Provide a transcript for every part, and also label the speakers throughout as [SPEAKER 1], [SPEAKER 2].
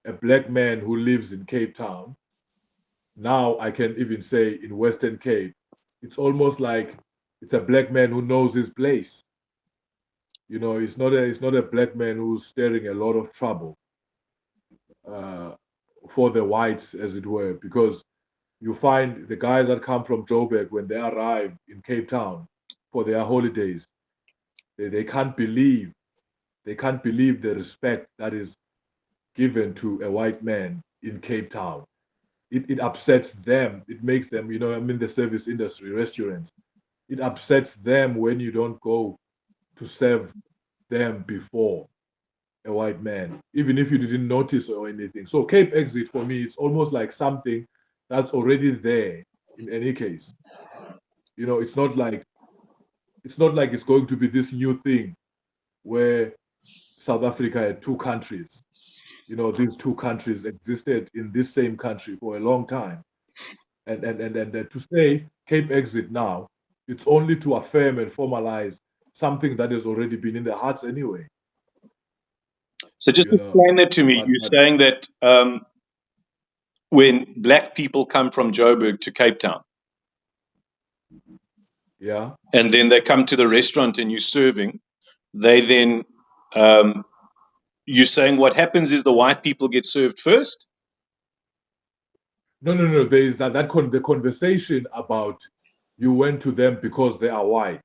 [SPEAKER 1] a black man who lives in Cape Town, now I can even say in Western Cape, it's almost like it's a black man who knows his place. It's not a black man who's stirring a lot of trouble uh, for the whites, as it were, because you find the guys that come from Joburg when they arrive in Cape Town for their holidays, they can't believe the respect that is given to a white man in Cape Town. It upsets them. It makes them, I'm in the service industry, restaurants. It upsets them when you don't go to serve them before a white man, even if you didn't notice or anything. So Cape Exit for me, it's almost like something that's already there in any case. It's not like it's going to be this new thing where South Africa had two countries. These two countries existed in this same country for a long time. And to say Cape Exit now, it's only to affirm and formalize something that has already been in the hearts anyway.
[SPEAKER 2] So just
[SPEAKER 1] You know,
[SPEAKER 2] explain that to me.
[SPEAKER 1] but
[SPEAKER 2] You're saying that when black people come from Joburg to Cape Town,
[SPEAKER 1] yeah,
[SPEAKER 2] and then they come to the restaurant and you're serving, they then um, you're saying what happens is the white people get served first.
[SPEAKER 1] no, no, no. There is the conversation about you went to them because they are white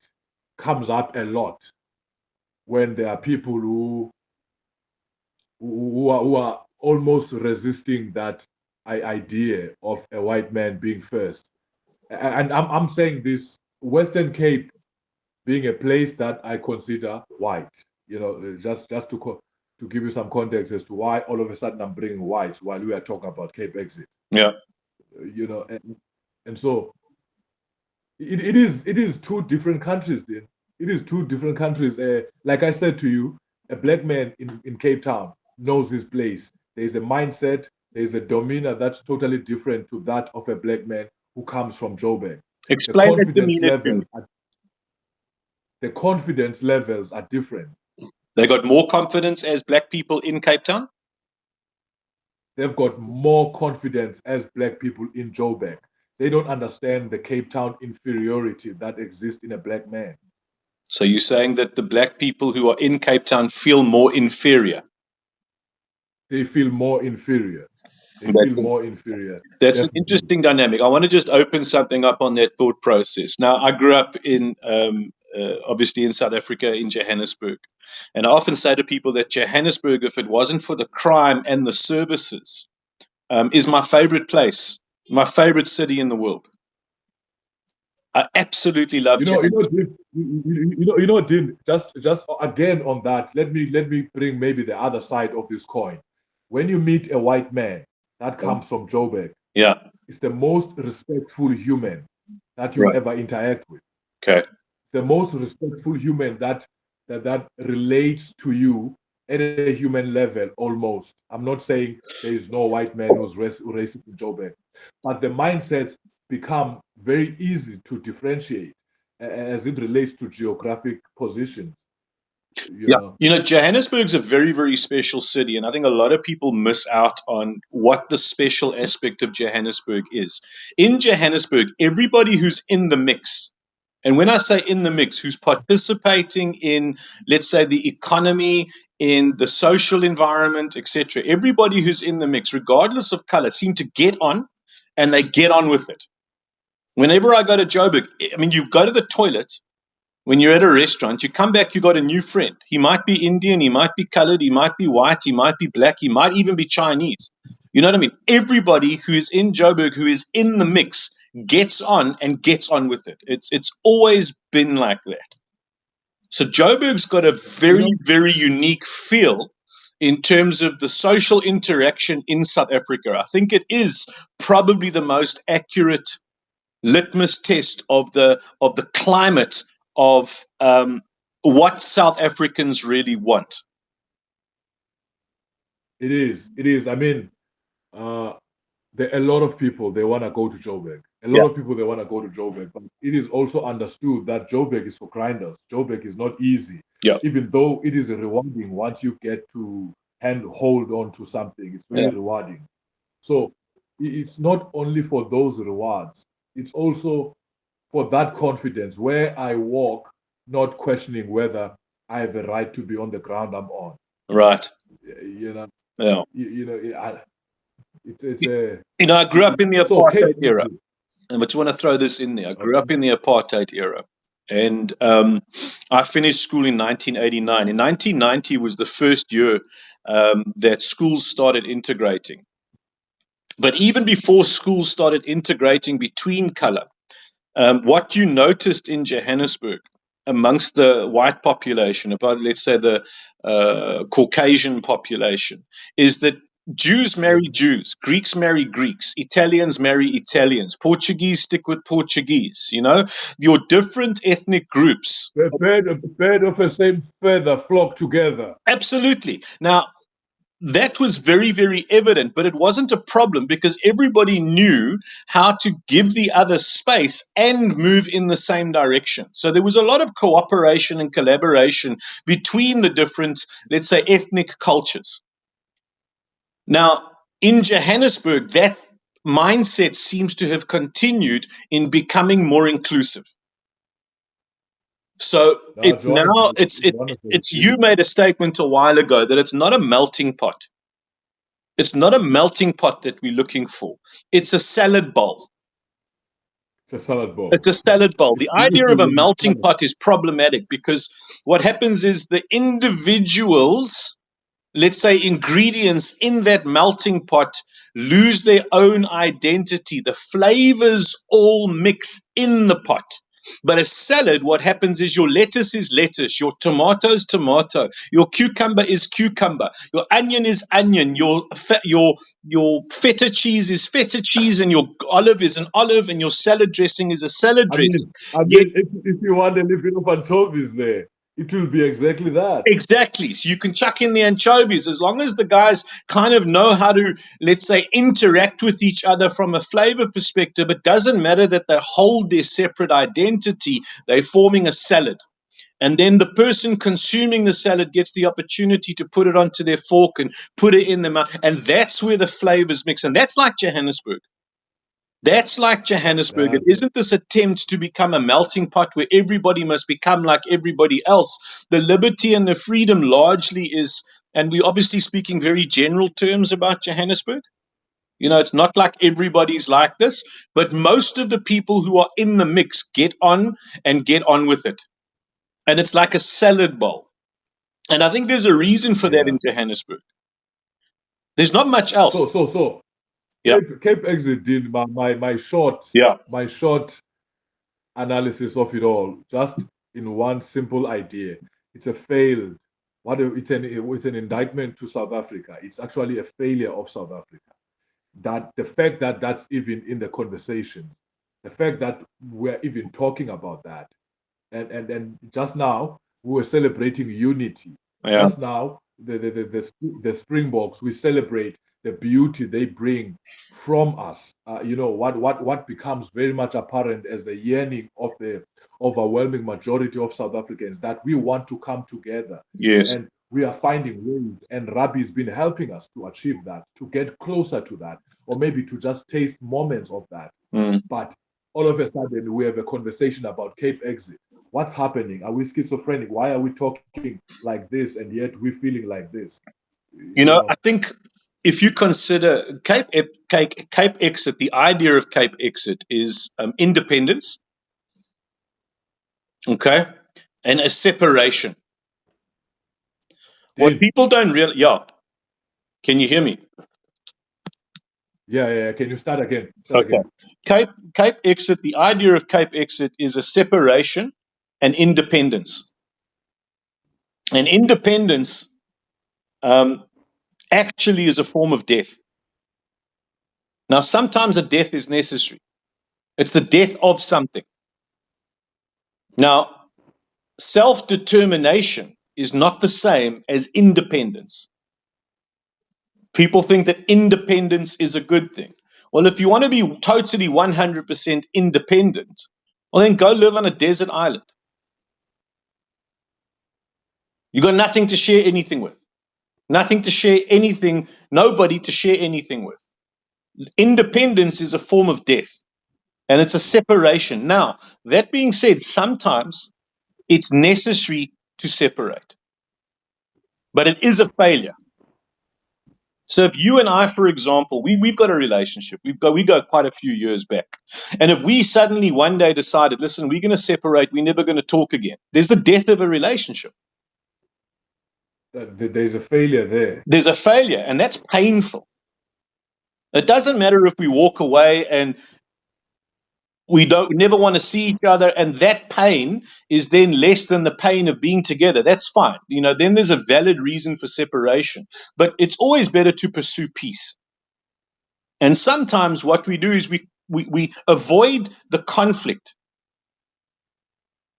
[SPEAKER 1] comes up a lot when there are people who are almost resisting that idea of a white man being first. And I'm saying this Western Cape being a place that I consider white. Just to give you some context as to why all of a sudden I'm bringing whites while we are talking about Cape Exit.
[SPEAKER 2] Yeah.
[SPEAKER 1] And so it is two different countries. Then it is two different countries. Like I said to you, a black man in Cape Town knows his place. There's a mindset. There's a demeanor that's totally different to that of a black man who comes from Joburg. The
[SPEAKER 2] Explain that
[SPEAKER 1] confidence
[SPEAKER 2] demeanor to me.
[SPEAKER 1] levels are, the confidence levels are different.
[SPEAKER 2] They got more confidence as black people in Cape Town.
[SPEAKER 1] They've got more confidence as black people in Joburg. They don't understand the Cape Town inferiority that exists in a black man.
[SPEAKER 2] So you're saying that the black people who are in Cape Town feel more inferior.
[SPEAKER 1] They feel more inferior. They
[SPEAKER 2] That's,
[SPEAKER 1] feel more inferior.
[SPEAKER 2] that's an
[SPEAKER 1] Definitely.
[SPEAKER 2] interesting dynamic. I want to just open something up on that thought process. Now, I grew up in, obviously, in South Africa, in Johannesburg. And I often say to people that Johannesburg, if it wasn't for the crime and the services, is my favorite place, my favorite city in the world. I absolutely love Johannesburg.
[SPEAKER 1] Dean, just again on that, let me bring maybe the other side of this coin. When you meet a white man that comes from Joburg,
[SPEAKER 2] Yeah.
[SPEAKER 1] it's the most respectful human that you'll
[SPEAKER 2] Right.
[SPEAKER 1] ever interact with.
[SPEAKER 2] Okay.
[SPEAKER 1] The most respectful human that relates to you at a human level almost. I'm not saying there is no white man who's racist in Joburg, but the mindsets become very easy to differentiate as it relates to geographic positions. You
[SPEAKER 2] Yeah.
[SPEAKER 1] know,
[SPEAKER 2] Johannesburg's a very, very special city. And I think a lot of people miss out on what the special aspect of Johannesburg is. In Johannesburg, everybody who's in the mix, and when I say in the mix, who's participating in, let's say, the economy, in the social environment, etc., everybody who's in the mix, regardless of color, seem to get on and they get on with it. Whenever I go to Joburg, I mean, you go to the toilet when you're at a restaurant, you come back, you got a new friend. He might be Indian, he might be colored, he might be white, he might be black, he might even be Chinese. You know what I mean? Everybody who is in Joburg, who is in the mix, gets on and gets on with it. It's always been like that. So Joburg's got a
[SPEAKER 1] you
[SPEAKER 2] very,
[SPEAKER 1] know,
[SPEAKER 2] very unique feel in terms of the social interaction in South Africa. I think it is probably the most accurate litmus test of the climate of what South Africans really want.
[SPEAKER 1] it is. It is. I mean, uh, a lot of people they want to go to Joburg. A lot
[SPEAKER 2] Yeah,
[SPEAKER 1] of people they want to go to Joburg, but it is also understood that Joburg is for grinders. Joburg is not easy,
[SPEAKER 2] yeah,
[SPEAKER 1] even though it is rewarding once you get to and hold on to something. It's very
[SPEAKER 2] Yeah.
[SPEAKER 1] rewarding. So it's not only for those rewards, it's also for that confidence where I walk, not questioning whether I have a right to be on the ground I'm on.
[SPEAKER 2] Right.
[SPEAKER 1] You know,
[SPEAKER 2] Yeah.
[SPEAKER 1] it's a
[SPEAKER 2] I grew up in the
[SPEAKER 1] so Cape
[SPEAKER 2] apartheid era.
[SPEAKER 1] Exit.
[SPEAKER 2] And I just want to throw this in there. I grew
[SPEAKER 1] Okay,
[SPEAKER 2] up in the apartheid era. And I finished school in 1989. In 1990 was the first year that schools started integrating. But even before schools started integrating between color, what you noticed in Johannesburg amongst the white population, about let's say the Caucasian population, is that Jews
[SPEAKER 1] yeah.
[SPEAKER 2] marry Jews, Greeks marry Greeks, Italians marry Italians, Portuguese stick with Portuguese. Your different ethnic groups.
[SPEAKER 1] A bird of the same feather flock together.
[SPEAKER 2] Absolutely. Now, that was very, very evident, but it wasn't a problem because everybody knew how to give the other space and move in the same direction. So there was a lot of cooperation and collaboration between the different, let's say, ethnic cultures. Now, in Johannesburg, that mindset seems to have continued in becoming more inclusive. So
[SPEAKER 1] Now,
[SPEAKER 2] it's now
[SPEAKER 1] Johannesburg
[SPEAKER 2] it's
[SPEAKER 1] is
[SPEAKER 2] it,
[SPEAKER 1] one of those
[SPEAKER 2] it's you
[SPEAKER 1] cities.
[SPEAKER 2] made a statement a while ago that it's not a melting pot. It's not a melting pot that we're looking for. It's a salad bowl.
[SPEAKER 1] It's a salad bowl.
[SPEAKER 2] It's a salad bowl.
[SPEAKER 1] It's
[SPEAKER 2] The idea
[SPEAKER 1] beautiful
[SPEAKER 2] of a
[SPEAKER 1] when it's
[SPEAKER 2] melting
[SPEAKER 1] salad.
[SPEAKER 2] pot is problematic because what happens is the individuals, let's say, ingredients in that melting pot lose their own identity. The flavors all mix in the pot. But a salad, what happens is your lettuce is lettuce, your tomato is tomato, your cucumber is cucumber, your onion is onion, your feta cheese is feta cheese, and your olive is an olive, and your salad dressing is a salad
[SPEAKER 1] I
[SPEAKER 2] dressing.
[SPEAKER 1] mean, I
[SPEAKER 2] Yet
[SPEAKER 1] mean, if you want a little bit of anchovies there, it will be exactly that.
[SPEAKER 2] exactly. So you can chuck in the anchovies as long as the guys kind of know how to, let's say, interact with each other from a flavor perspective. It doesn't matter that they hold their separate identity, they're forming a salad. And then the person consuming the salad gets the opportunity to put it onto their fork and put it in their mouth. And that's where the flavors mix. And that's like Johannesburg. That's like Johannesburg.
[SPEAKER 1] Yeah,
[SPEAKER 2] It isn't this attempt to become a melting pot where everybody must become like everybody else. The liberty and the freedom largely is, and we're obviously speaking very general terms about Johannesburg. It's not like everybody's like this, but most of the people who are in the mix get on and get on with it. And it's like a salad bowl. And I think there's a reason for that
[SPEAKER 1] yeah.
[SPEAKER 2] in Johannesburg. There's not much else.
[SPEAKER 1] So
[SPEAKER 2] Yeah,
[SPEAKER 1] Cape Exit did
[SPEAKER 2] yeah,
[SPEAKER 1] my short analysis of it all, just in one simple idea. It's a failed. It's an indictment to South Africa. It's actually a failure of South Africa. That the fact that that's even in the conversation, the fact that we're even talking about that, and just now we were celebrating unity.
[SPEAKER 2] yeah,
[SPEAKER 1] Just now, the Springboks, we celebrate the beauty they bring from us. What becomes very much apparent as the yearning of the overwhelming majority of South Africans, that we want to come together,
[SPEAKER 2] yes.
[SPEAKER 1] and we are finding ways, and Rabbi's been helping us to achieve that, to get closer to that, or maybe to just taste moments of that.
[SPEAKER 2] Mm.
[SPEAKER 1] But all of a sudden, we have a conversation about Cape Exit. What's happening? Are we schizophrenic? Why are we talking like this and yet we're feeling like this?
[SPEAKER 2] I think if you consider Cape Exit, the idea of Cape Exit is independence, okay, and a separation. What
[SPEAKER 1] Dean,
[SPEAKER 2] people don't realize, yeah, can you hear me?
[SPEAKER 1] yeah. Can you start again? Start
[SPEAKER 2] Okay.
[SPEAKER 1] again.
[SPEAKER 2] Cape Exit, the idea of Cape Exit is a separation and independence. And independence actually is a form of death. Now, sometimes a death is necessary. It's the death of something. Now, self determination is not the same as independence. People think that independence is a good thing. Well, if you want to be totally 100% independent, well, then go live on a desert island. You've got nothing to share anything with. Nothing to share anything, nobody to share anything with. Independence is a form of death, and it's a separation. Now, that being said, sometimes it's necessary to separate, but it is a failure. So if you and I, for example, we've got a relationship, we go quite a few years back, and if we suddenly one day decided, listen, we're going to separate, we're never going to talk again, there's the death of a relationship.
[SPEAKER 1] There's a failure there.
[SPEAKER 2] There's a failure, and that's painful. It doesn't matter if we walk away and we never want to see each other, and that pain is then less than the pain of being together. That's fine. Then there's a valid reason for separation. But it's always better to pursue peace. And sometimes what we do is we avoid the conflict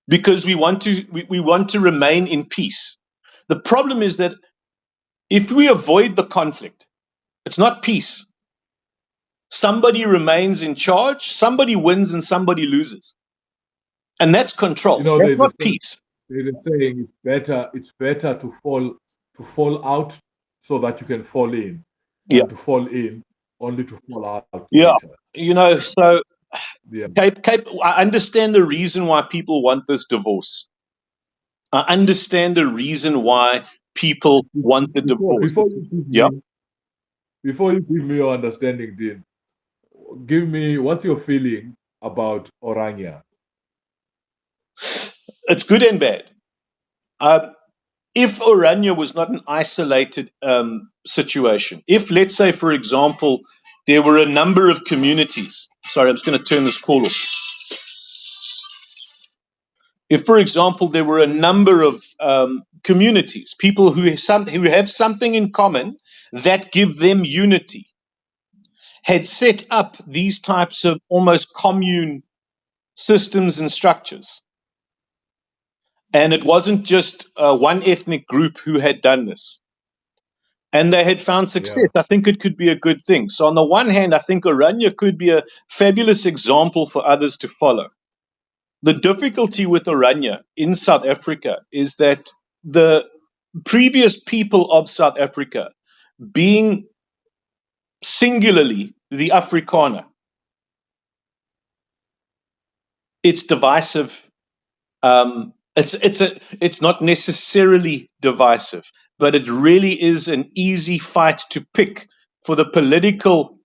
[SPEAKER 2] because we want to remain in peace. The problem is that if we avoid the conflict, it's not peace. Somebody remains in charge, somebody wins and somebody loses. And that's control. That's not peace.
[SPEAKER 1] There's a saying, it's better to fall out so that you can fall in, than to fall in only to fall out later.
[SPEAKER 2] So Cape, I understand the reason why people want this divorce. I understand the reason why people want the divorce.
[SPEAKER 1] Before you give me your understanding, Dean, give me what's your feeling about Orania?
[SPEAKER 2] It's good and bad. If Orania was not an isolated situation, if, let's say, for example, there were a number of communities. Sorry, I'm just going to turn this call off. If, for example, there were a number of communities, people who have something in common that give them unity, had set up these types of almost commune systems and structures. And it wasn't just one ethnic group who had done this. And they had found success. I think it could be a good thing. So on the one hand, I think Orania could be a fabulous example for others to follow. The difficulty with Orania in South Africa is that the previous people of South Africa, being singularly the Afrikaner, it's divisive. It's not necessarily divisive, but it really is an easy fight to pick for the political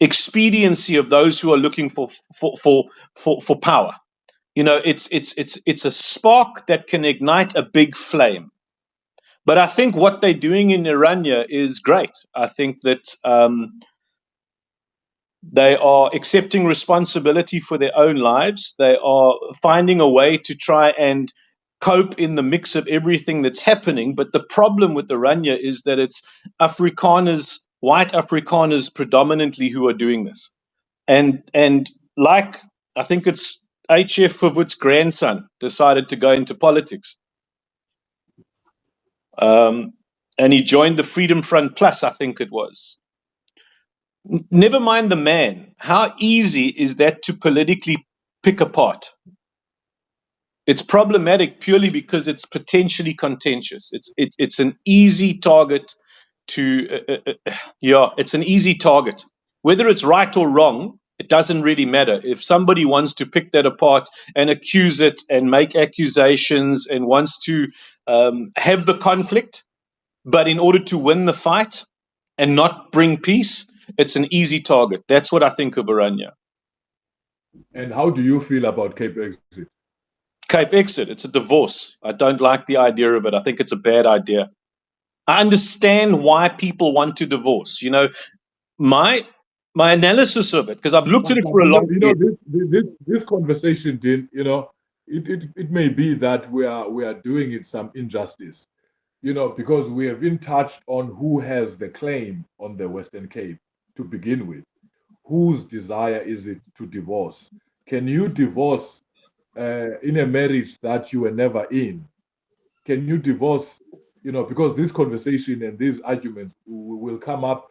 [SPEAKER 2] expediency of those who are looking for power. It's a spark that can ignite a big flame. But I think what they're doing in Orania is great. I think that they are accepting responsibility for their own lives. They are finding a way to try and cope in the mix of everything that's happening. But the problem with Orania is that it's Afrikaners, white Afrikaners predominantly, who are doing this. And like, I think it's H.F. Verwoerd's grandson decided to go into politics. And he joined the Freedom Front Plus, I think it was. Never mind the man. How easy is that to politically pick apart? It's problematic purely because it's potentially contentious. It's an easy target to, it's an easy target. Whether it's right or wrong, it doesn't really matter. If somebody wants to pick that apart and accuse it and make accusations and wants to have the conflict, but in order to win the fight and not bring peace, it's an easy target. That's what I think of Orania.
[SPEAKER 1] And how do you feel about Capexit?
[SPEAKER 2] Capexit, it's a divorce. I don't like the idea of it. I think it's a bad idea. I understand why people want to divorce. My analysis of it, because I've looked at it for a long time.
[SPEAKER 1] This conversation, Dean, it may be that we are doing it some injustice, because we haven't touched on who has the claim on the Western Cape to begin with. Whose desire is it to divorce? Can you divorce in a marriage that you were never in? Can you divorce? Because this conversation and these arguments will come up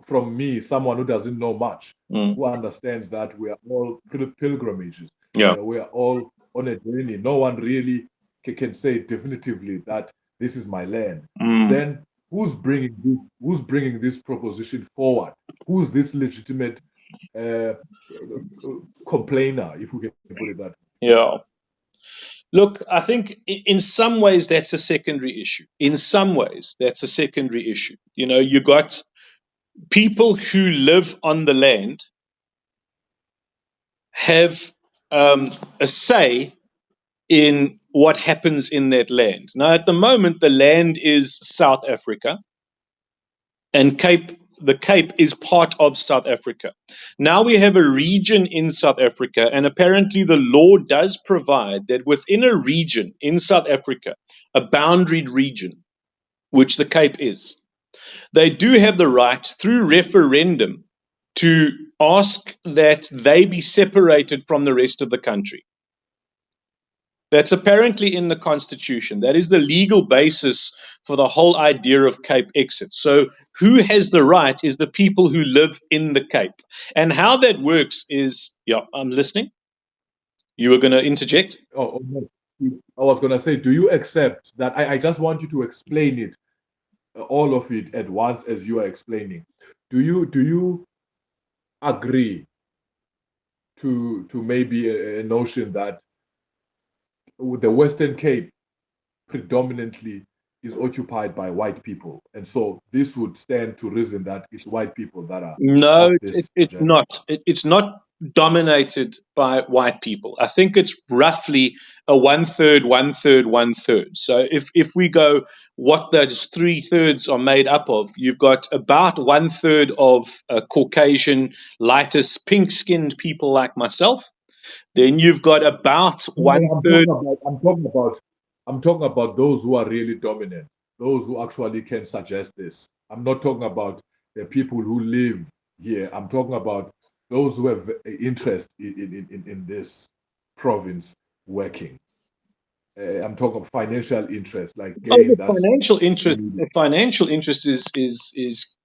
[SPEAKER 1] from me, someone who doesn't know much, who understands that we are all pilgrimages. We are all on a journey. No one really can say definitively that this is my land. Then who's bringing this proposition forward? Who's this legitimate uh, complainer, if we can put it that way?
[SPEAKER 2] Yeah. Look, I think in some ways that's a secondary issue. In some ways, that's a secondary issue. You know, you got people who live on the land have a say in what happens in that land. Now, at the moment, the land is South Africa, and the Cape is part of South Africa. Now we have a region in South Africa, and apparently the law does provide that within a region in South Africa, a boundaried region, which the Cape is, they do have the right through referendum to ask that they be separated from the rest of the country. That's apparently in the Constitution. That is the legal basis for the whole idea of Capexit. So, who has the right is the people who live in the Cape. And how that works is, yeah, I'm listening. You were going to interject?
[SPEAKER 1] Oh, no. I was gonna say, do you accept that? I just want you to explain it, all of it at once as you are explaining. Do you agree to maybe a notion that the Western Cape predominantly is occupied by white people, and so this would stand to reason that it's white people that are
[SPEAKER 2] No,
[SPEAKER 1] off this
[SPEAKER 2] it's
[SPEAKER 1] agenda?
[SPEAKER 2] not. It's not dominated by white people. I think it's roughly a one third, one third, one third. So if we go what those 3/3 are made up of, you've got about one third of Caucasian, lightest, pink skinned people like myself. Then you've got about
[SPEAKER 1] No, no,
[SPEAKER 2] one third.
[SPEAKER 1] I'm talking about those who are really dominant, those who actually can suggest this. I'm not talking about the people who live here. I'm talking about those who have interest in this province working. I'm talking about financial interest, like
[SPEAKER 2] Oh,
[SPEAKER 1] gain that's
[SPEAKER 2] the
[SPEAKER 1] immediate.
[SPEAKER 2] financial interest is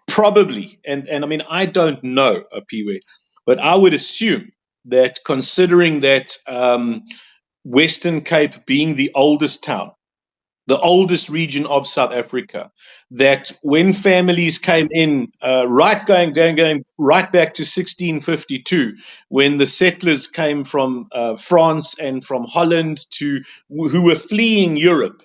[SPEAKER 2] probably, and I mean I don't know a Piwe, but I would assume that considering that Western Cape being the oldest town, the oldest region of South Africa, that when families came in, right going right back to 1652, when the settlers came from France and from Holland to who were fleeing Europe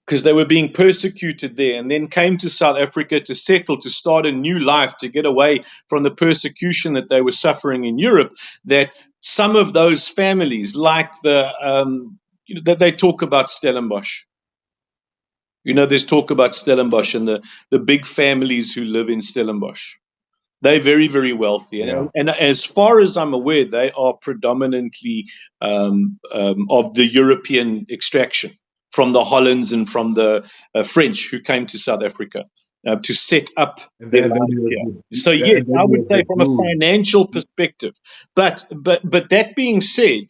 [SPEAKER 2] because they were being persecuted there and then came to South Africa to settle, to start a new life, to get away from the persecution that they were suffering in Europe, that some of those families, like that they talk about Stellenbosch. You know, there's talk about Stellenbosch and the big families who live in Stellenbosch. They're very, very wealthy.
[SPEAKER 1] Yeah.
[SPEAKER 2] And as far as I'm aware, they are predominantly of the European extraction from the Hollands and from the French who came to South Africa to set up
[SPEAKER 1] And
[SPEAKER 2] their
[SPEAKER 1] then, then
[SPEAKER 2] lives
[SPEAKER 1] you
[SPEAKER 2] here.
[SPEAKER 1] have
[SPEAKER 2] So
[SPEAKER 1] the,
[SPEAKER 2] yes,
[SPEAKER 1] and then
[SPEAKER 2] I
[SPEAKER 1] you
[SPEAKER 2] would
[SPEAKER 1] have
[SPEAKER 2] say
[SPEAKER 1] the
[SPEAKER 2] from a
[SPEAKER 1] Jews.
[SPEAKER 2] financial perspective. But that being said,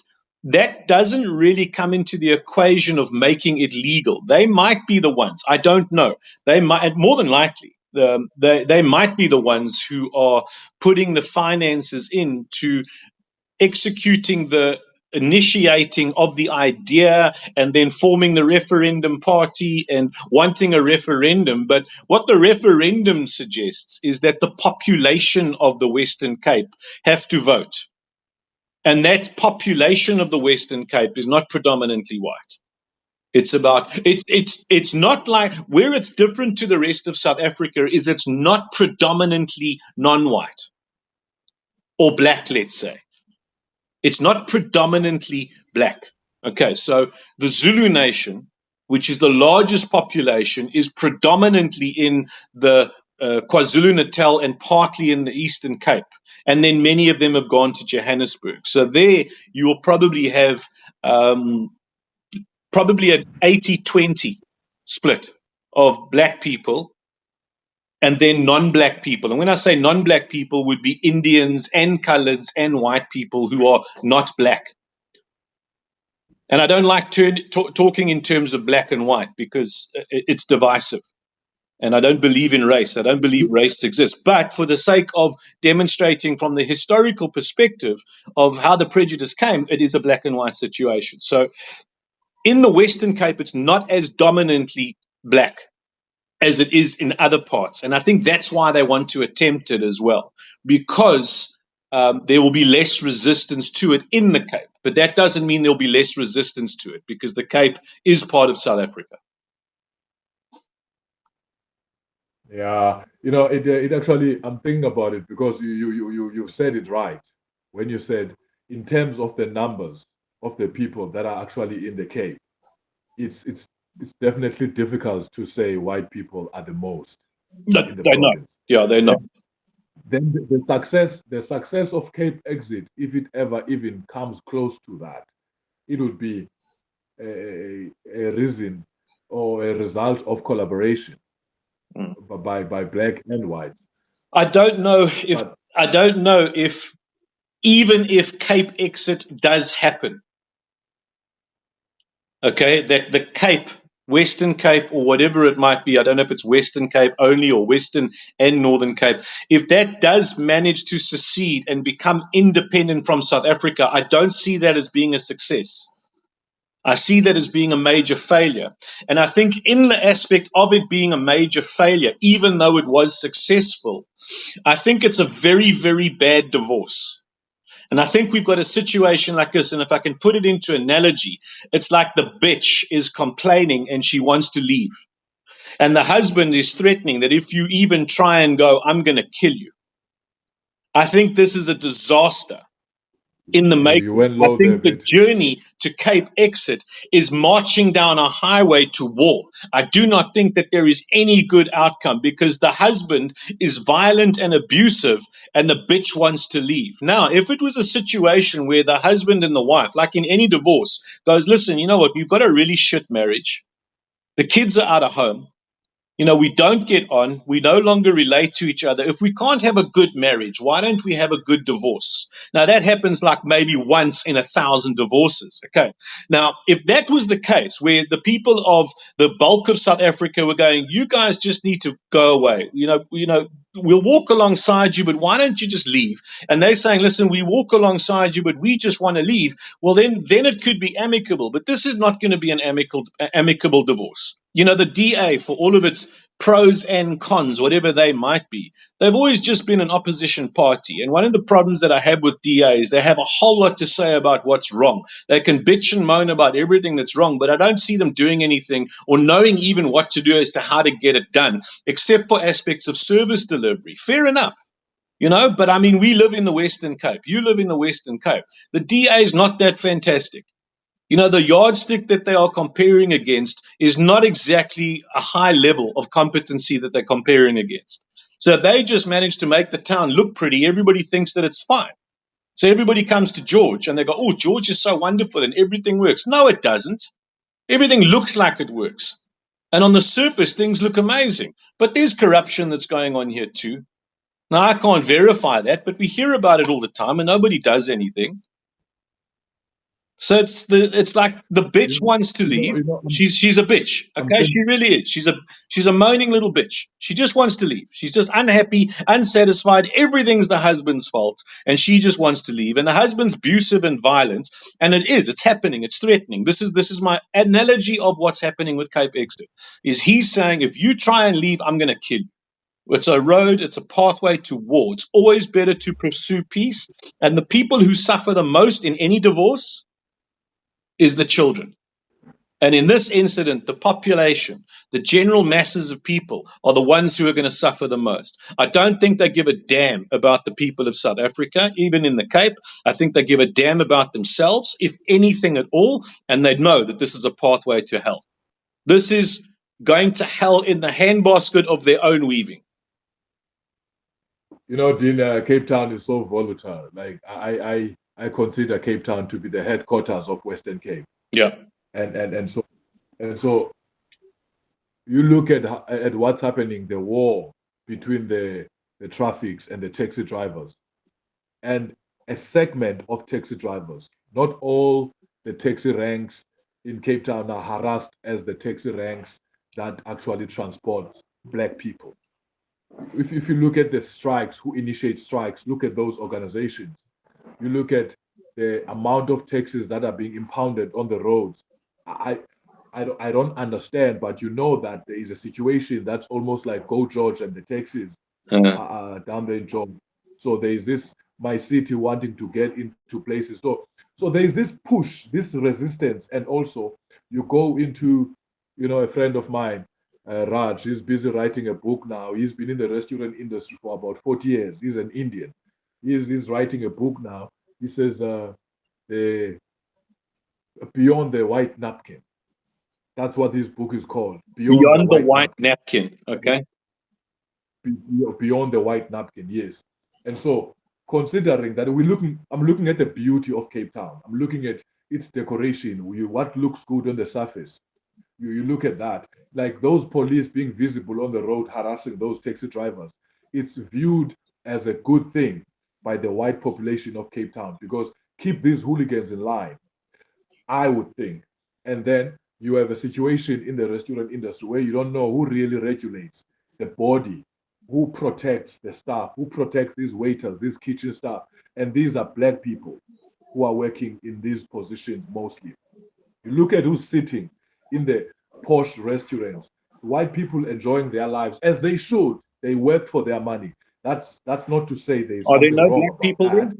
[SPEAKER 2] that doesn't really come into the equation of making it legal. They might be the ones. I don't know. They might, more than likely, they might be the ones who are putting the finances into executing the initiating of the idea and then forming the referendum party and wanting a referendum. But what the referendum suggests is that the population of the Western Cape have to vote. And that population of the Western Cape is not predominantly white. It's not like where it's different to the rest of South Africa is it's not predominantly non-white or black, let's say. It's not predominantly black. Okay, so the Zulu nation, which is the largest population, is predominantly in the KwaZulu Natal and partly in the Eastern Cape. And then many of them have gone to Johannesburg. So there you will probably have um, probably an 80-20 split of black people and then non-black people. And when I say non-black people, would be Indians and coloreds and white people who are not black. And I don't like talking in terms of black and white because it's divisive. And I don't believe in race. I don't believe race exists. But for the sake of demonstrating from the historical perspective of how the prejudice came, it is a black and white situation. So in the Western Cape, it's not as dominantly black. as it is in other parts. And I think that's why they want to attempt it as well, because there will be less resistance to it in the Cape. But that doesn't mean there'll be less resistance to it, because the Cape is part of South Africa.
[SPEAKER 1] Yeah, it actually, I'm thinking about it because you said it right when you said in terms of the numbers of the people that are actually in the Cape, it's it's it's definitely difficult to say white people are the most in the
[SPEAKER 2] They're not.
[SPEAKER 1] province.
[SPEAKER 2] Yeah, they're not.
[SPEAKER 1] Then the success of Cape Exit, if it ever even comes close to that, it would be a reason or a result of collaboration
[SPEAKER 2] Mm.
[SPEAKER 1] by black and white.
[SPEAKER 2] I don't know if
[SPEAKER 1] But
[SPEAKER 2] I don't know if even if Cape Exit does happen, okay, that the Cape, Western Cape, or whatever it might be, I don't know if it's Western Cape only or Western and Northern Cape, if that does manage to secede and become independent from South Africa, I don't see that as being a success. I see that as being a major failure. And I think, in the aspect of it being a major failure, even though it was successful, I think it's a very, very bad divorce. And I think we've got a situation like this. And if I can put it into analogy, it's like the bitch is complaining and she wants to leave. And the husband is threatening that if you even try and go, I'm going to kill you. I think this is a disaster in the
[SPEAKER 1] you
[SPEAKER 2] making.
[SPEAKER 1] went
[SPEAKER 2] I
[SPEAKER 1] low there a
[SPEAKER 2] think the
[SPEAKER 1] bit.
[SPEAKER 2] journey to Cape Exit is marching down a highway to war. I do not think that there is any good outcome, because the husband is violent and abusive and the bitch wants to leave. Now, if it was a situation where the husband and the wife, like in any divorce, goes, listen, you know what, we've got a really shit marriage. The kids are out of home. We don't get on. We no longer relate to each other. If we can't have a good marriage, why don't we have a good divorce? Now, that happens like maybe once in 1,000 divorces. Okay. Now, if that was the case, where the people of the bulk of South Africa were going, you guys just need to go away. We'll walk alongside you, but why don't you just leave? And they're saying, listen, we walk alongside you, but we just want to leave. Well, then it could be amicable. But this is not going to be an amicable divorce. The DA, for all of its pros and cons, whatever they might be, they've always just been an opposition party. And one of the problems that I have with DA is they have a whole lot to say about what's wrong. They can bitch and moan about everything that's wrong, but I don't see them doing anything or knowing even what to do as to how to get it done, except for aspects of service delivery. Fair enough. But I mean, we live in the Western Cape. You live in the Western Cape. The DA is not that fantastic. The yardstick that they are comparing against is not exactly a high level of competency that they're comparing against. So they just managed to make the town look pretty. Everybody thinks that it's fine. So everybody comes to George and they go, oh, George is so wonderful and everything works. No, it doesn't. Everything looks like it works. And on the surface, things look amazing. But there's corruption that's going on here too. Now, I can't verify that, but we hear about it all the time and nobody does anything. So it's like the bitch
[SPEAKER 1] You know,
[SPEAKER 2] wants to
[SPEAKER 1] you know,
[SPEAKER 2] leave.
[SPEAKER 1] you know.
[SPEAKER 2] She's a bitch.
[SPEAKER 1] I'm
[SPEAKER 2] Okay,
[SPEAKER 1] think,
[SPEAKER 2] she really is. She's a moaning little bitch. She just wants to leave. She's just unhappy, unsatisfied. Everything's the husband's fault, and she just wants to leave. And the husband's abusive and violent, and it is. It's happening. It's threatening. This is my analogy of what's happening with Cape Exit. Is he's saying, if you try and leave, I'm going to kill you. It's a road, it's a pathway to war. It's always better to pursue peace. And the people who suffer the most in any divorce is the children. And in this incident, the population, the general masses of people, are the ones who are going to suffer the most. I don't think they give a damn about the people of South Africa, even in the Cape. I think they give a damn about themselves, if anything at all, and they know that this is a pathway to hell. This is going to hell in the handbasket of their own weaving.
[SPEAKER 1] Dean, Cape Town is so volatile. Like I consider Cape Town to be the headquarters of Western Cape,
[SPEAKER 2] Yeah.
[SPEAKER 1] and so you look at what's happening, the war between the traffics and the taxi drivers, and a segment of taxi drivers. Not all the taxi ranks in Cape Town are harassed as the taxi ranks that actually transport black people. If you look at the strikes, who initiate strikes, look at those organizations. You look at the amount of taxis that are being impounded on the roads. I I don't understand, but you know that there is a situation that's almost like Go George and the Texas down there in John. So there is this my city wanting to get into places. So there is this push, this resistance, and also you go into, a friend of mine, Raj. He's busy writing a book now. He's been in the restaurant industry for about 40 years. He's an Indian. He's writing a book now. He says the Beyond the White Napkin. That's what this book is called, Beyond the
[SPEAKER 2] Beyond the
[SPEAKER 1] White
[SPEAKER 2] white
[SPEAKER 1] Napkin.
[SPEAKER 2] napkin. Okay.
[SPEAKER 1] Beyond the white napkin, yes. And so, considering that I'm looking at the beauty of Cape Town. I'm looking at its decoration. What looks good on the surface. You look at that, like those police being visible on the road harassing those taxi drivers. It's viewed as a good thing by the white population of Cape Town because keep these hooligans in line, I would think. And then you have a situation in the restaurant industry where you don't know who really regulates the body, who protects the staff, who protects these waiters, these kitchen staff. And these are black people who are working in these positions mostly. You look at who's sitting in the posh restaurants, white people enjoying their lives as they should. They work for their money. That's not to say there's
[SPEAKER 2] Are there
[SPEAKER 1] something
[SPEAKER 2] no
[SPEAKER 1] wrong
[SPEAKER 2] black
[SPEAKER 1] about
[SPEAKER 2] people there?
[SPEAKER 1] that.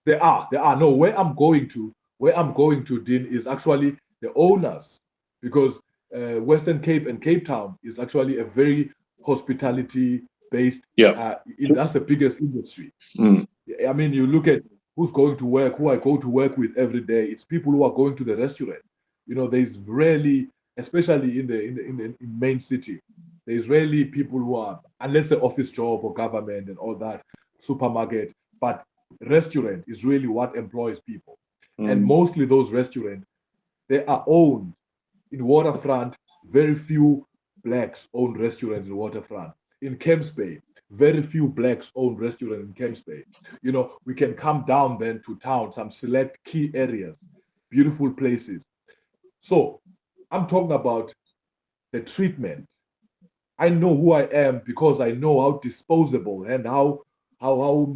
[SPEAKER 1] There are. No, where I'm going to, Dean, is actually the owners, because Western Cape and Cape Town is actually a very hospitality based.
[SPEAKER 2] Yeah.
[SPEAKER 1] That's the biggest industry.
[SPEAKER 2] Mm.
[SPEAKER 1] I mean, you look at who's going to work, who I go to work with every day. It's people who are going to the restaurant. There's rarely, especially in main city, there's rarely people who are, unless the office job or government and all that, supermarket. But restaurant is really what employs people, and
[SPEAKER 2] Mm.
[SPEAKER 1] mostly those restaurants, they are owned in Waterfront. Very few blacks own restaurants in Waterfront. In Camps Bay, very few blacks own restaurants in Camps Bay. We can come down then to town, some select key areas, beautiful places. So I'm talking about the treatment. I know who I am because I know how disposable and how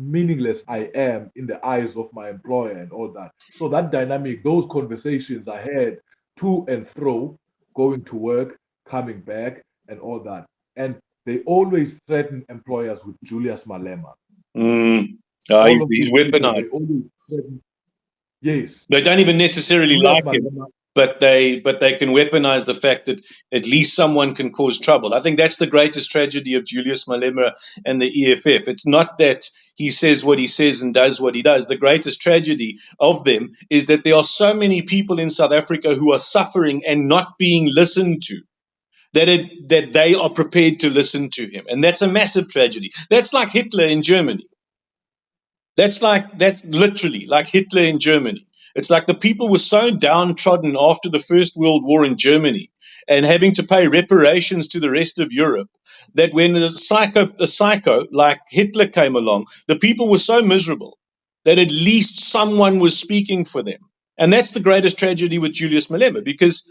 [SPEAKER 1] meaningless I am in the eyes of my employer and all that. So that dynamic, those conversations I had to and fro, going to work, coming back, and all that. And they always threaten employers with Julius Malema.
[SPEAKER 2] Mm.
[SPEAKER 1] All of
[SPEAKER 2] He's
[SPEAKER 1] these people,
[SPEAKER 2] weaponized.
[SPEAKER 1] they always threaten. Yes,
[SPEAKER 2] They don't even necessarily
[SPEAKER 1] Julius
[SPEAKER 2] like him,
[SPEAKER 1] Malema.
[SPEAKER 2] but they can weaponize the fact that at least someone can cause trouble. I think that's the greatest tragedy of Julius Malema and the EFF. It's not that he says what he says and does what he does. The greatest tragedy of them is that there are so many people in South Africa who are suffering and not being listened to. That they are prepared to listen to him, and that's a massive tragedy. That's like Hitler in Germany. That's literally like Hitler in Germany. It's like the people were so downtrodden after the First World War in Germany and having to pay reparations to the rest of Europe that when a psycho like Hitler came along, the people were so miserable that at least someone was speaking for them. And that's the greatest tragedy with Julius Malema because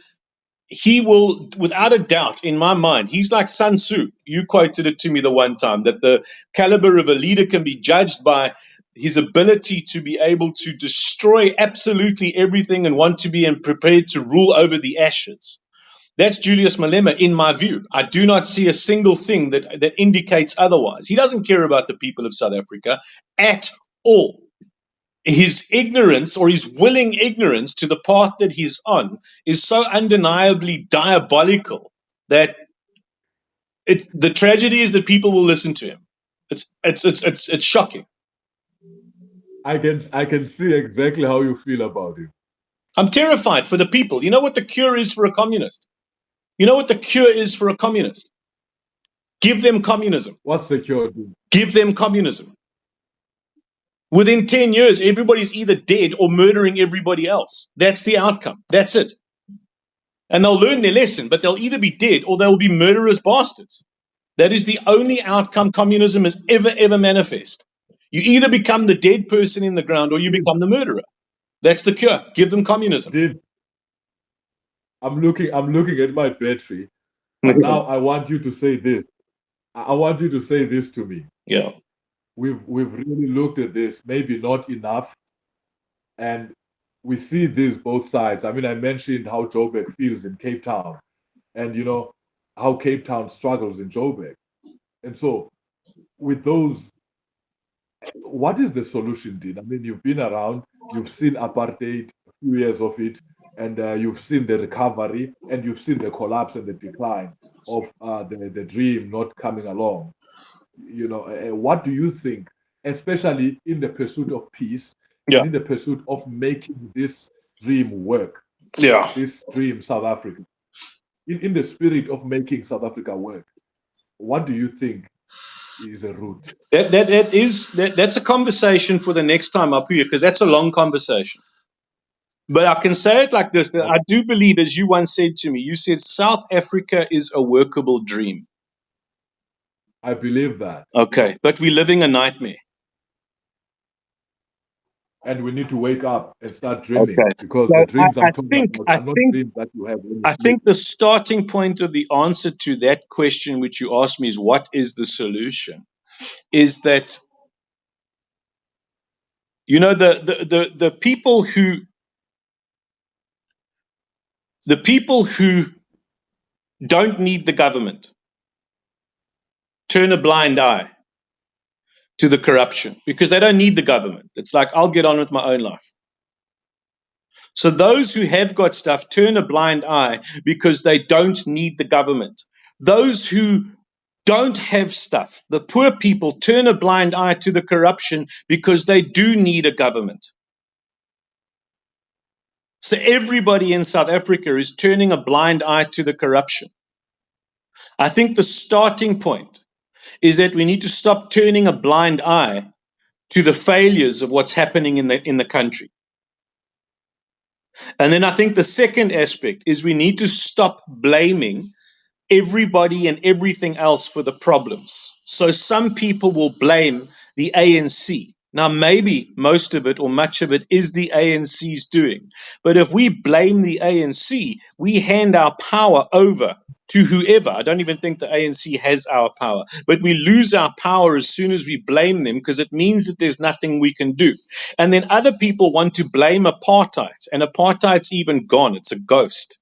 [SPEAKER 2] he will, without a doubt, in my mind, he's like Sun Tzu. You quoted it to me the one time that the caliber of a leader can be judged by his ability to be able to destroy absolutely everything and want to be prepared to rule over the ashes. That's Julius Malema, in my view. I do not see a single thing that indicates otherwise. He doesn't care about the people of South Africa at all. His ignorance or his willing ignorance to the path that he's on is so undeniably diabolical that the tragedy is that people will listen to him. It's shocking.
[SPEAKER 1] I can see exactly how you feel about it.
[SPEAKER 2] I'm terrified for the people. You know what the cure is for a communist? You know what the cure is for a communist? Give them communism.
[SPEAKER 1] What's security?
[SPEAKER 2] Give them communism. Within 10 years, everybody's either dead or murdering everybody else. That's the outcome. That's it. And they'll learn their lesson, but they'll either be dead or they'll be murderous bastards. That is the only outcome communism has ever manifest. You either become the dead person in the ground or you
[SPEAKER 1] Did,
[SPEAKER 2] become the murderer. That's the cure. Give them communism.
[SPEAKER 1] did I'm looking at my battery, but now I want you to say this. I want you to say this to me.
[SPEAKER 2] Yeah.
[SPEAKER 1] We've really looked at this, maybe not enough, and we see these both sides. I mean, I mentioned how Joburg feels in Cape Town, and how Cape Town struggles in Joburg. And so, with those, what is the solution, Dean? I mean, you've been around, you've seen apartheid, a few years of it, and you've seen the recovery, and you've seen the collapse and the decline of the dream not coming along. What do you think, especially in the pursuit of peace
[SPEAKER 2] Yeah,
[SPEAKER 1] and in the pursuit of making this dream work,
[SPEAKER 2] yeah.
[SPEAKER 1] this dream South Africa, in the spirit of making South Africa work? What do you think is a route?
[SPEAKER 2] That's a conversation for the next time up here, because that's a long conversation. But I can say it like this: that
[SPEAKER 1] Oh,
[SPEAKER 2] I do believe, as you once said to me, you said South Africa is a workable dream.
[SPEAKER 1] I believe that.
[SPEAKER 2] Okay, but we're living a nightmare.
[SPEAKER 1] And we need to wake up and start dreaming
[SPEAKER 2] Okay,
[SPEAKER 1] because
[SPEAKER 2] so
[SPEAKER 1] the
[SPEAKER 2] I,
[SPEAKER 1] dreams
[SPEAKER 2] I
[SPEAKER 1] I'm talking
[SPEAKER 2] think
[SPEAKER 1] about
[SPEAKER 2] I
[SPEAKER 1] are not
[SPEAKER 2] think
[SPEAKER 1] dreams that you have when you
[SPEAKER 2] I
[SPEAKER 1] sleep.
[SPEAKER 2] think the starting point of the answer to that question, which you asked me, is what is the solution? Is that the people who don't need the government turn a blind eye to the corruption because they don't need the government. It's like, I'll get on with my own life. So those who have got stuff turn a blind eye because they don't need the government. Those who don't have stuff, the poor people, turn a blind eye to the corruption because they do need a government. So everybody in South Africa is turning a blind eye to the corruption. I think the starting point is that we need to stop turning a blind eye to the failures of what's happening in the country. And then I think the second aspect is we need to stop blaming everybody and everything else for the problems. So some people will blame the ANC. Now, maybe most of it or much of it is the ANC's doing. But if we blame the ANC, we hand our power over to whoever. I don't even think the ANC has our power, but we lose our power as soon as we blame them because it means that there's nothing we can do. And then other people want to blame apartheid, and apartheid's even gone, it's a ghost.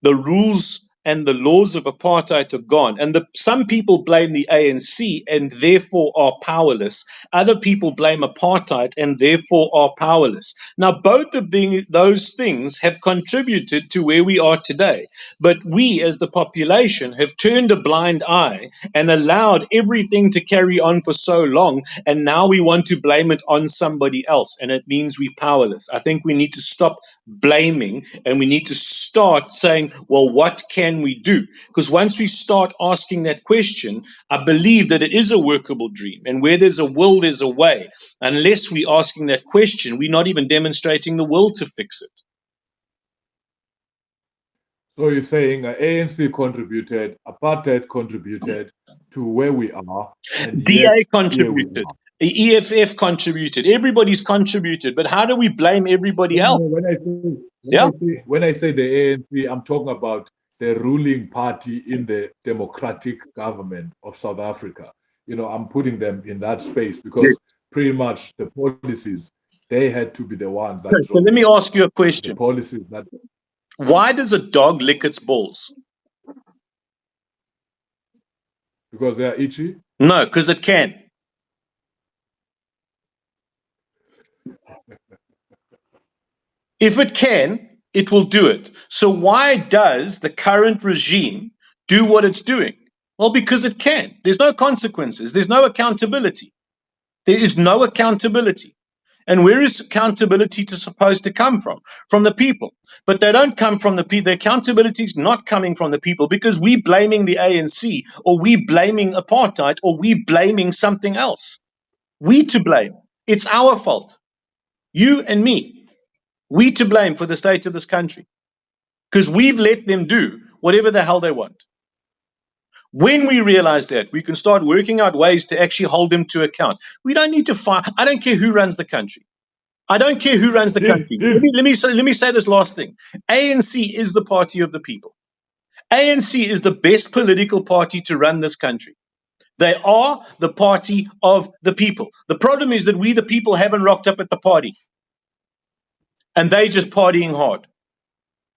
[SPEAKER 2] The rules and the laws of apartheid are gone. And some people blame the ANC and therefore are powerless. Other people blame apartheid and therefore are powerless. Now, both of those things have contributed to where we are today. But we, as the population, have turned a blind eye and allowed everything to carry on for so long. And now we want to blame it on somebody else. And it means we're powerless. I think we need to stop blaming and we need to start saying, well, what can we do? Because once we start asking that question, I believe that it is a workable dream. And where there's a will, there's a way. Unless we're asking that question, we're not even demonstrating the will to fix it.
[SPEAKER 1] So you're saying ANC contributed, apartheid contributed to where we are, and
[SPEAKER 2] DA
[SPEAKER 1] yet here we
[SPEAKER 2] contributed.
[SPEAKER 1] are.
[SPEAKER 2] The EFF contributed. Everybody's contributed. But how do we blame everybody
[SPEAKER 1] No, no,
[SPEAKER 2] else?
[SPEAKER 1] no.
[SPEAKER 2] Yeah?
[SPEAKER 1] When I say the ANC, I'm talking about the ruling party in the democratic government of South Africa. I'm putting them in that space
[SPEAKER 2] Yes.
[SPEAKER 1] because pretty much the policies they had to be the ones that
[SPEAKER 2] Okay, so
[SPEAKER 1] drove
[SPEAKER 2] let me
[SPEAKER 1] it.
[SPEAKER 2] ask you a
[SPEAKER 1] The
[SPEAKER 2] question.
[SPEAKER 1] policies that
[SPEAKER 2] Why does a dog lick its balls?
[SPEAKER 1] because they are itchy.
[SPEAKER 2] No, because it can. If it can, it will do it. So why does the current regime do what it's doing? Well, because it can. There's no consequences. There's no accountability. There is no accountability. And where is accountability supposed to come from? From the people. But they don't come from the people. The accountability is not coming from the people because we blaming the ANC or we blaming apartheid or we blaming something else. We to blame. It's our fault. You and me. We to blame for the state of this country because we've let them do whatever the hell they want. When we realize that, we can start working out ways to actually hold them to account. We don't need to fight. I don't care who runs the country. I don't care who runs the
[SPEAKER 1] Did
[SPEAKER 2] country.
[SPEAKER 1] did
[SPEAKER 2] Let me say this last thing. ANC is the party of the people. ANC is the best political party to run this country. They are the party of the people. The problem is that we, the people, haven't rocked up at the party. and they just partying hard.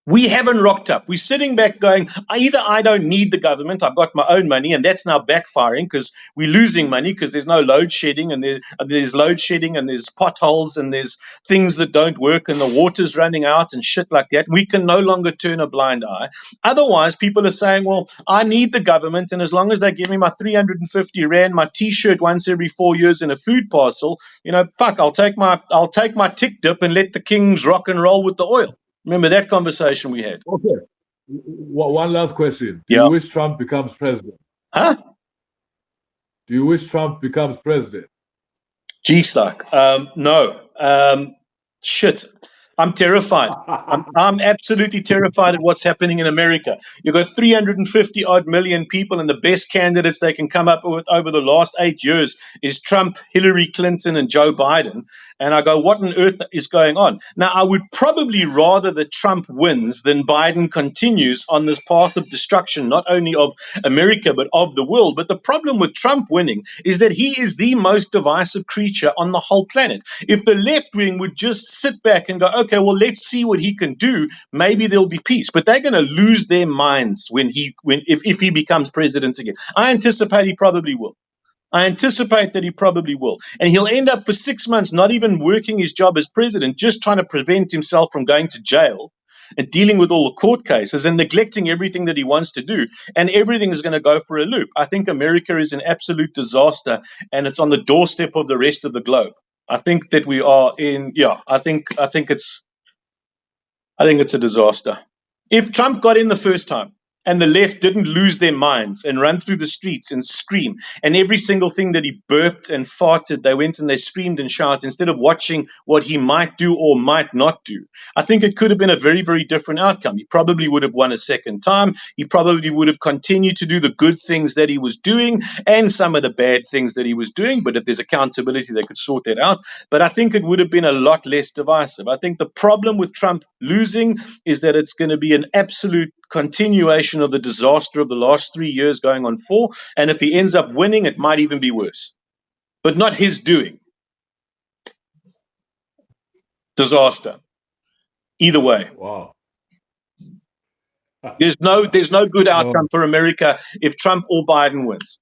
[SPEAKER 2] We haven't rocked up. We're sitting back going, either I don't need the government, I've got my own money, and that's now backfiring because we're losing money because there's no load shedding, and there's load shedding, and there's potholes, and there's things that don't work, and the water's running out, and shit like that. We can no longer turn a blind eye. Otherwise, people are saying, well, I need the government, and as long as they give me my 350 Rand, my T-shirt once every 4 years, and a food parcel, fuck, I'll take my tick dip and let the kings rock and roll with the oil. Remember that conversation we had?
[SPEAKER 1] Okay. One last question. Do
[SPEAKER 2] Yeah.
[SPEAKER 1] you wish Trump becomes president?
[SPEAKER 2] Huh?
[SPEAKER 1] Do you wish Trump becomes president?
[SPEAKER 2] G-Stock. No. Shit. I'm terrified. I'm absolutely terrified at what's happening in America. You've got 350 odd million people, and the best candidates they can come up with over the last 8 years is Trump, Hillary Clinton, and Joe Biden. And I go, what on earth is going on? Now, I would probably rather that Trump wins than Biden continues on this path of destruction, not only of America, but of the world. But the problem with Trump winning is that he is the most divisive creature on the whole planet. If the left wing would just sit back and go, okay, well, let's see what he can do, maybe there'll be peace. But they're going to lose their minds if he becomes president again. I anticipate he probably will. And he'll end up for 6 months not even working his job as president, just trying to prevent himself from going to jail and dealing with all the court cases and neglecting everything that he wants to do. And everything is going to go for a loop. I think America is an absolute disaster, and it's on the doorstep of the rest of the globe. I think that we are I think it's a disaster. If Trump got in the first time and the left didn't lose their minds and run through the streets and scream, and every single thing that he burped and farted, they went and they screamed and shouted instead of watching what he might do or might not do, I think it could have been a very, very different outcome. He probably would have won a second time. He probably would have continued to do the good things that he was doing and some of the bad things that he was doing. But if there's accountability, they could sort that out. But I think it would have been a lot less divisive. I think the problem with Trump losing is that it's going to be an absolute continuation of the disaster of the last 3 years going on 4. And if he ends up winning, it might even be worse. But not his doing. Disaster. Either way.
[SPEAKER 1] Wow.
[SPEAKER 2] There's no good outcome for America if Trump or Biden wins.